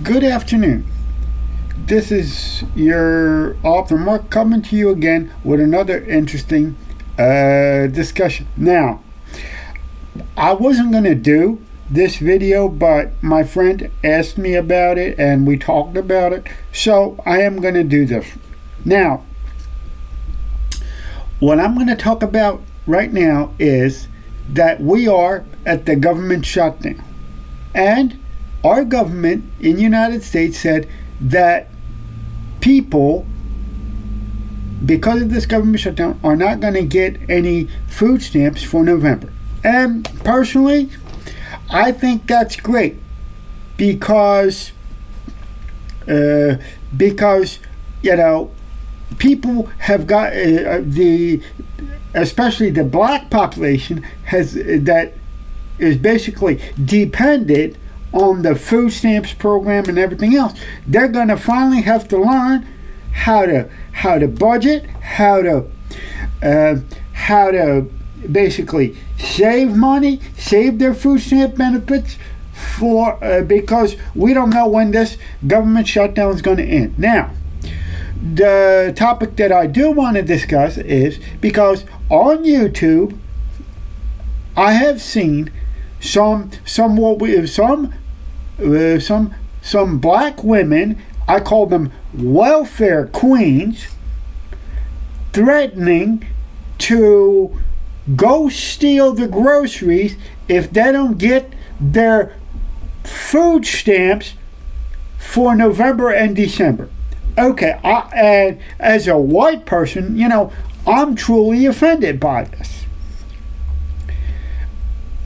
Good afternoon. This is your author Mark coming to you again with another interesting discussion. Now, I wasn't going to do this video, but my friend asked me about it and we talked about it, so I am going to do this. Now, what I'm going to talk about right now is that we are at the government shutdown, and our government in the United States said that people, because of this government shutdown, are not going to get any food stamps for November. And personally, I think that's great because people have got especially the black population that is basically dependent on the food stamps program and everything else. They're going to finally have to learn how to budget, how to basically save money, save their food stamp benefits because we don't know when this government shutdown is going to end. Now, the topic that I do want to discuss is because on YouTube I have seen some black women, I call them welfare queens, threatening to go steal the groceries if they don't get their food stamps for November and December. Okay, and as a white person, I'm truly offended by this.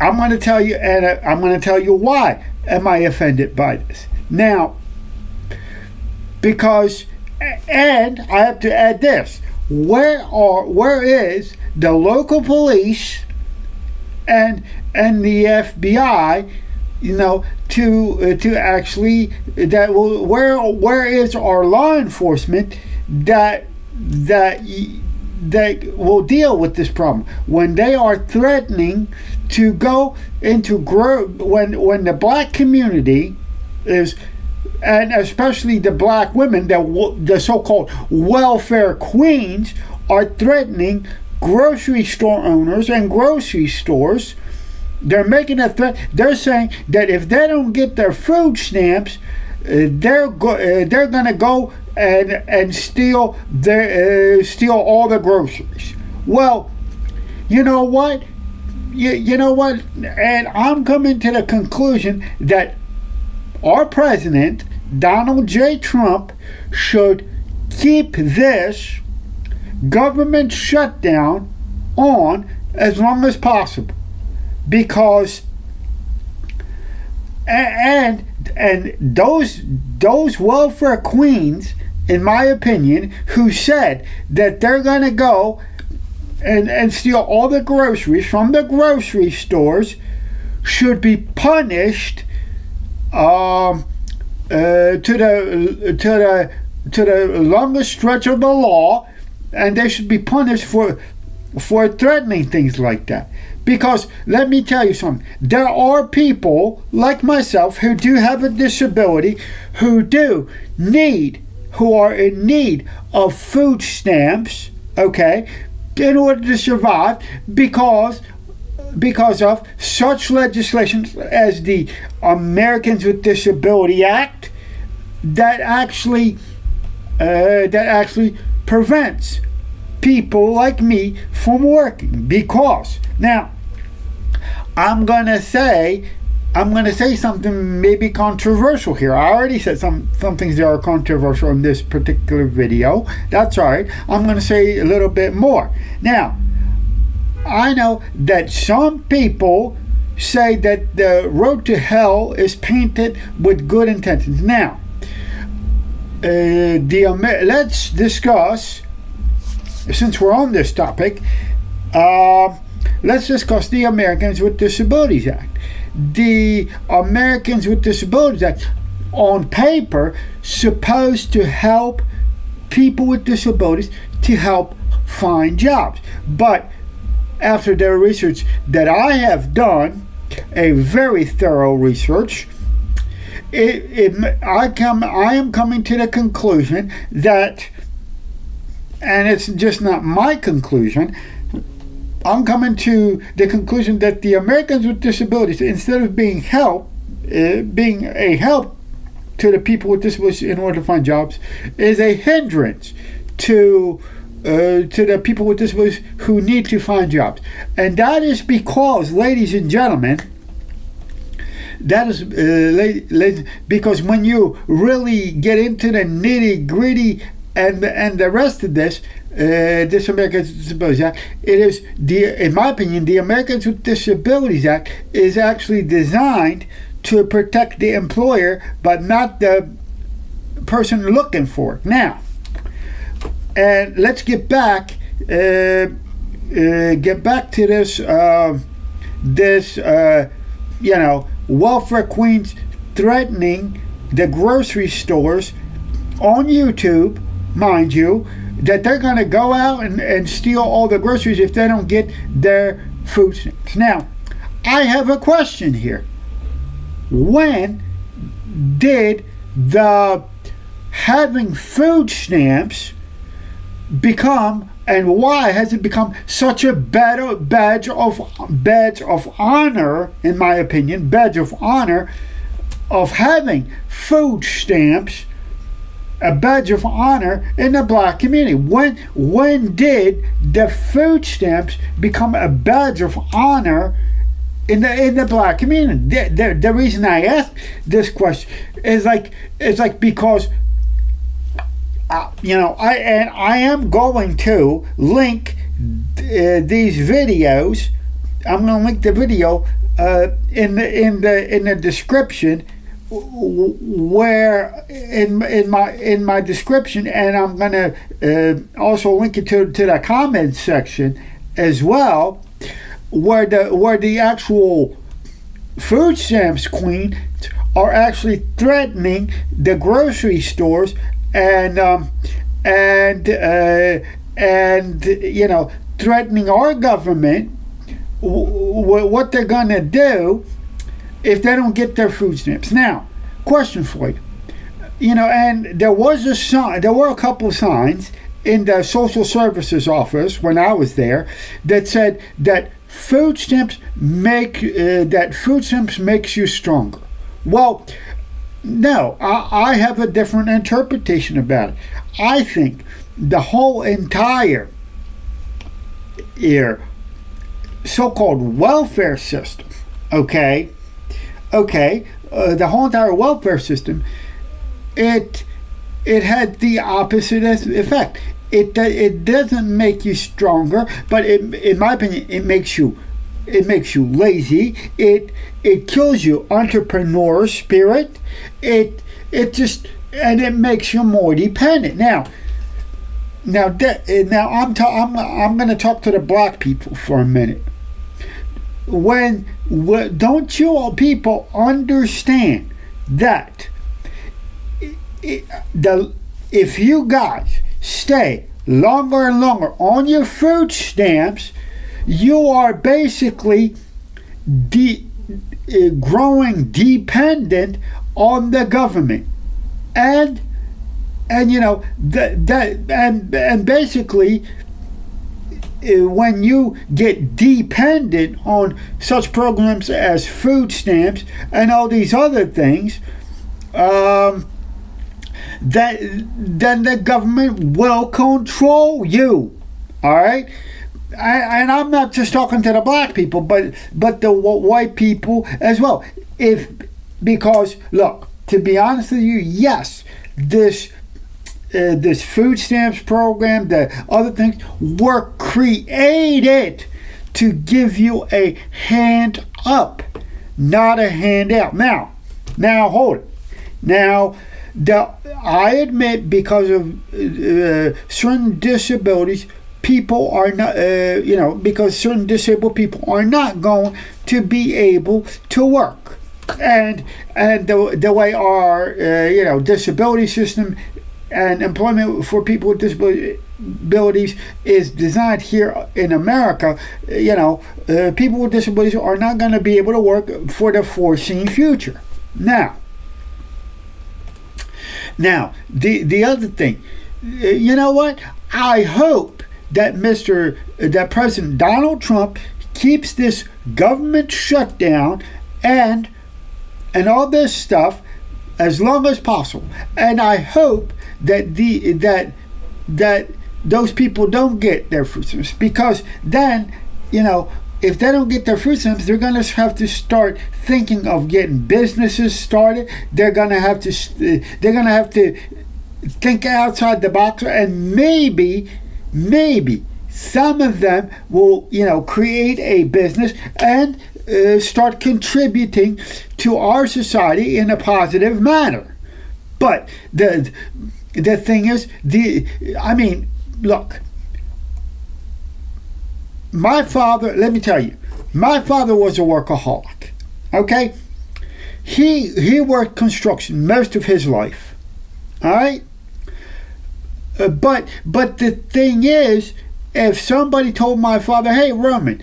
I'm going to tell you, and I'm going to tell you why am I offended by this. Now, because, and I have to add this: where is the local police and the FBI? To actually where is our law enforcement that will deal with this problem when they are threatening to go into when the black community is, and especially the black women, the so-called welfare queens, are threatening grocery store owners and grocery stores. They're making a threat. They're saying that if they don't get their food stamps, they're going to go and steal all the groceries. Well, you know what? You know what? And I'm coming to the conclusion that our president, Donald J. Trump, should keep this government shutdown on as long as possible. Because and those welfare queens, in my opinion, who said that they're going to go and steal all the groceries from the grocery stores, should be punished to the longest stretch of the law, and they should be punished for threatening things like that. Because let me tell you something, there are people like myself who do have a disability, who are in need of food stamps, okay, in order to survive, because of such legislation as the Americans with Disability Act that actually prevents people like me from working. Because now I'm gonna say something maybe controversial here. I already said some things that are controversial in this particular video. That's all right. I'm gonna say a little bit more. Now, I know that some people say that the road to hell is painted with good intentions. Now, let's discuss, since we're on this topic, let's discuss the Americans with Disabilities Act. The Americans with Disabilities Act, on paper, supposed to help people with disabilities to help find jobs. But after the research that I have done, a very thorough research, I am coming to the conclusion that, and it's just not my conclusion, I'm coming to the conclusion that the Americans with disabilities, instead of being a help to the people with disabilities in order to find jobs, is a hindrance to the people with disabilities who need to find jobs. And that is because, ladies and gentlemen, because when you really get into the nitty gritty and the rest of this Americans with Disabilities Act, in my opinion, the Americans with Disabilities Act is actually designed to protect the employer, but not the person looking for it. Now, and let's get back to this welfare queens threatening the grocery stores on YouTube, mind you, that they're going to go out and steal all the groceries if they don't get their food stamps. Now, I have a question here. When did the having food stamps become, and why has it become such a badge of honor, in my opinion, badge of honor of having food stamps, a badge of honor in the black community? When did the food stamps become a badge of honor in the black community? The reason I ask this question is because I am going to link these videos. I'm going to link the video in the description, where in my description, and I'm going to also link it to the comments section as well, where the actual food stamps queen are actually threatening the grocery stores and threatening our government what they're going to do if they don't get their food stamps. Now, question for you. And there were a couple of signs in the social services office when I was there that said that food stamps makes you stronger. Well, no, I have a different interpretation about it. I think the whole entire so-called welfare system, the whole entire welfare system, it had the opposite effect. It doesn't make you stronger, but in my opinion, it makes you lazy. It kills your entrepreneur spirit. It makes you more dependent. Now I'm going to talk to the black people for a minute. Don't you all people understand that if you guys stay longer and longer on your food stamps, you are basically growing dependent on the government, and basically when you get dependent on such programs as food stamps and all these other things, then the government will control you. All right. And I'm not just talking to the black people, but the white people as well. Because look, to be honest with you, yes, this food stamps program, the other things were created to give you a hand up, not a handout. Now hold it. Now, I admit, because of certain disabilities, people are not, because certain disabled people are not going to be able to work, and the way our disability system and employment for people with disabilities is designed here in America, people with disabilities are not going to be able to work for the foreseen future. Now, Now, the other thing, you know what? I hope that that President Donald Trump keeps this government shutdown and all this stuff as long as possible. And I hope that that those people don't get their food stamps, because then, if they don't get their food stamps, they're going to have to start thinking of getting businesses started. They're going to have to think outside the box, and maybe some of them will, create a business and start contributing to our society in a positive manner. But the thing is, look, my father, let me tell you, my father was a workaholic. Okay? He worked construction most of his life. All right? But the thing is, if somebody told my father, "Hey, Roman,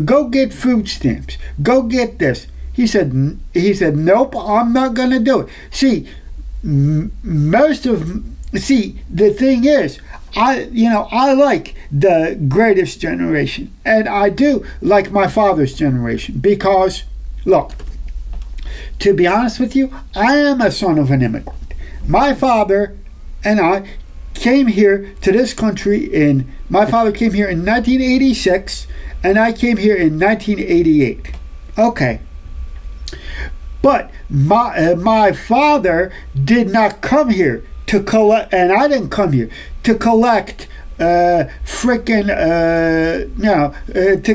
go get food stamps, go get this," he said, "Nope, I'm not going to do it." See, the thing is, I like the greatest generation, and I do like my father's generation, because, look, to be honest with you, I am a son of an immigrant. My father and I came here to this country my father came here in 1986, and I came here in 1988. Okay. But my father did not come here to collect, and I didn't come here to collect to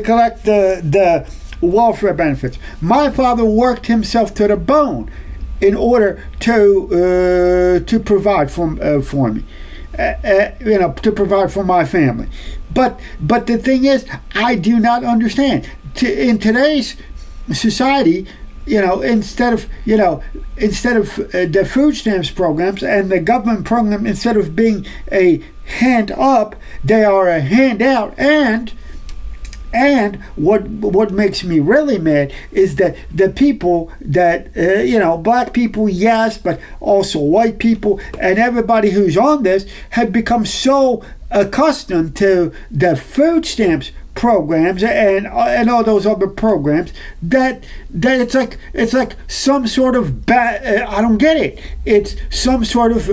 collect the welfare benefits. My father worked himself to the bone in order to provide for me, to provide for my family. But the thing is, I do not understand. In today's society, instead of the food stamps programs and the government program, instead of being a hand up, they are a handout. And what makes me really mad is that the people that black people, yes, but also white people and everybody who's on this have become so accustomed to the food stamps programs and all those other programs that it's like some sort of I don't get it. It's some sort of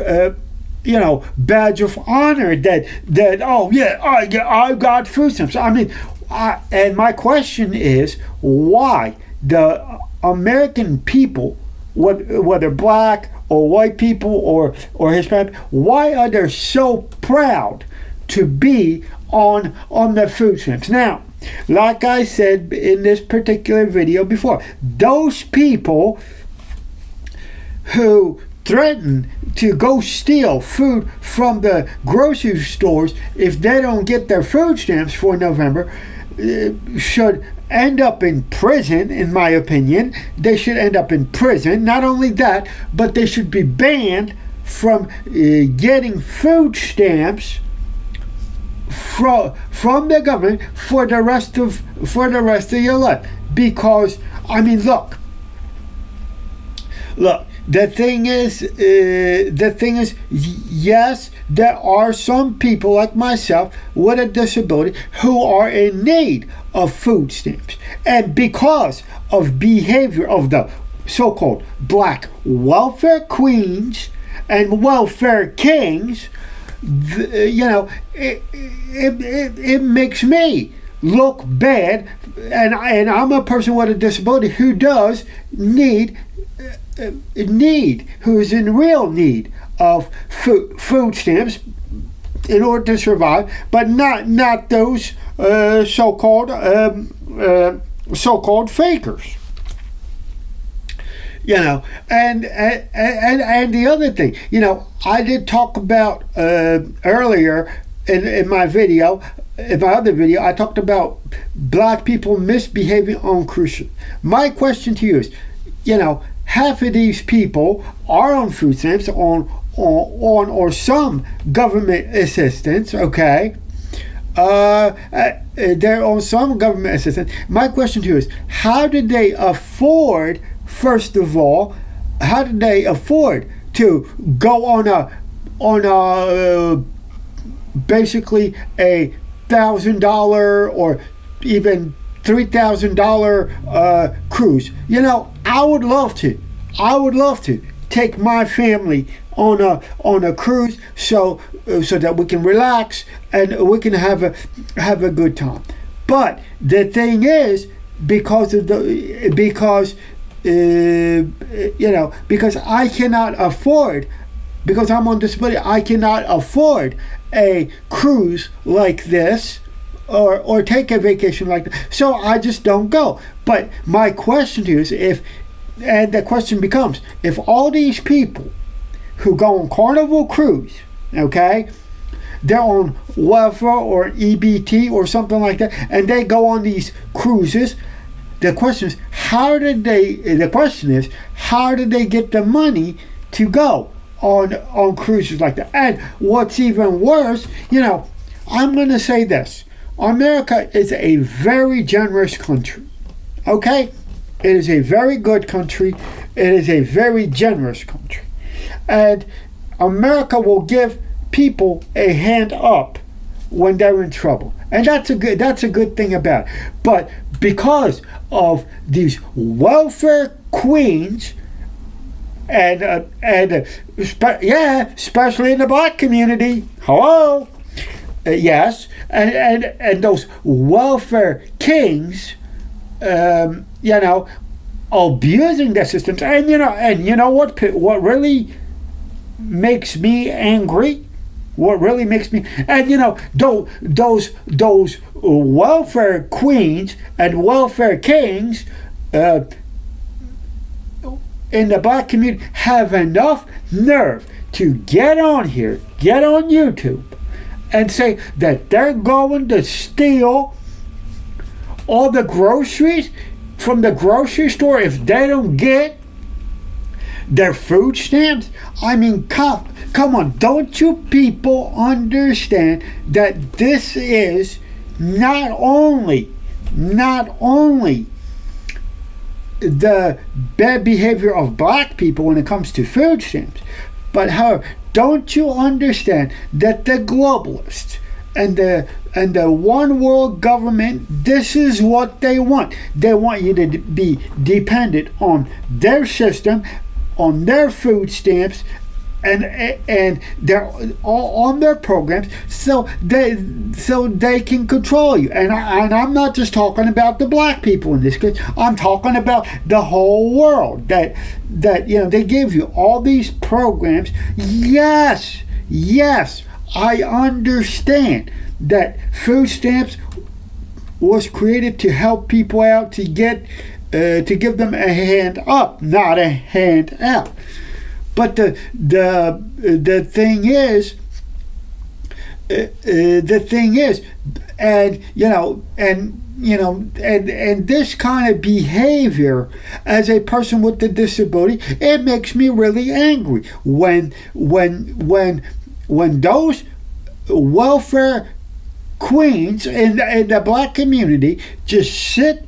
badge of honor that oh yeah, I got food stamps. And my question is, why the American people, whether black or white people or Hispanic, why are they so proud to be on the food stamps? Now, like I said in this particular video before, those people who threaten to go steal food from the grocery stores if they don't get their food stamps for November should end up in prison. In my opinion, they should end up in prison. Not only that, but they should be banned from getting food stamps from the government for the rest of your life. Because look, the thing is, yes, there are some people like myself with a disability who are in need of food stamps, and because of behavior of the so-called black welfare queens and welfare kings, it makes me look bad, and I'm a person with a disability who does who's in real need of food stamps in order to survive, but not those so-called fakers. And the other thing, I did talk about earlier in my video. In my other video, I talked about black people misbehaving on cruise ships. My question to you is, half of these people are on food stamps, on or some government assistance, okay? They're on some government assistance. My question to you is, how did they afford, first of all, to go on a basically $1,000 or even $3,000 cruise. I would love to. Take my family on a cruise so that we can relax and we can have a good time. But the thing is, because I cannot afford, because I'm on disability, I cannot afford a cruise like this or take a vacation like that. So I just don't go. But my question to you is, and the question becomes, if all these people who go on Carnival Cruise, okay, they're on welfare or EBT or something like that, and they go on these cruises, the question is, how did they get the money to go on cruises like that? And what's even worse, I'm going to say this. America is a very generous country, okay? It is a very good country. It is a very generous country. And America will give people a hand up when they're in trouble. And that's a good thing about it. But because of these welfare queens especially in the black community, hello, yes, and those welfare kings, abusing the systems, and what really makes me angry, those welfare queens and welfare kings in the black community have enough nerve to get on YouTube and say that they're going to steal all the groceries from the grocery store if they don't get their food stamps. I mean, come on, don't you people understand that this is not only the bad behavior of black people when it comes to food stamps, but however, don't you understand that the globalists and the one world government, this is what they want. They want you to be dependent on their system, on their food stamps, and they're all on their programs, so they can control you. And I'm not just talking about the black people in this case. I'm talking about the whole world. That they give you all these programs. Yes, I understand that food stamps was created to help people out, to give them a hand up, not a hand out. But the thing is, and this kind of behavior as a person with a disability, it makes me really angry when those welfare queens in the black community just sit.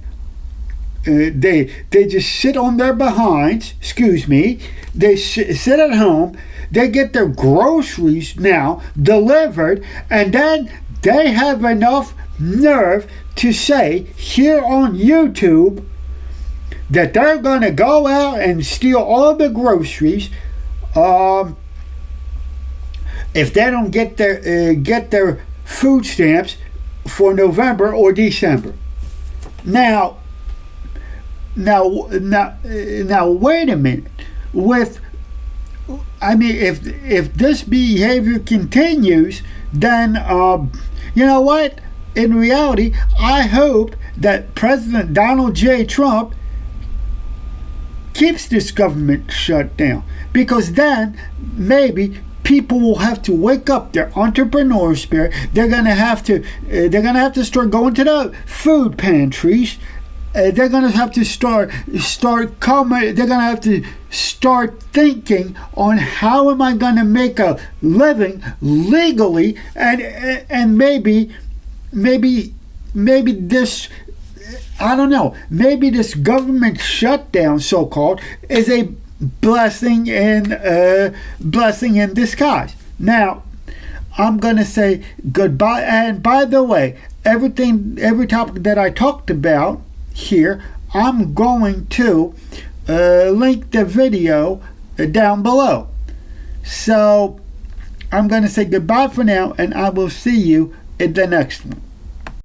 They just sit on their behinds. Excuse me. They sit at home. They get their groceries now delivered, and then they have enough nerve to say here on YouTube that they're going to go out and steal all the groceries if they don't get their food stamps for November or December. Now, wait a minute. If this behavior continues, then you know what? In reality, I hope that President Donald J. Trump keeps this government shut down, because then maybe people will have to wake up their entrepreneur spirit. They're gonna have to start going to the food pantries. They're gonna have to start coming. They're gonna have to start thinking on how am I gonna make a living legally, and maybe this, I don't know, maybe this government shutdown, so-called, is a blessing in disguise. Now, I'm going to say goodbye. And by the way, every topic that I talked about here, I'm going to link the video down below. So I'm going to say goodbye for now, and I will see you in the next one.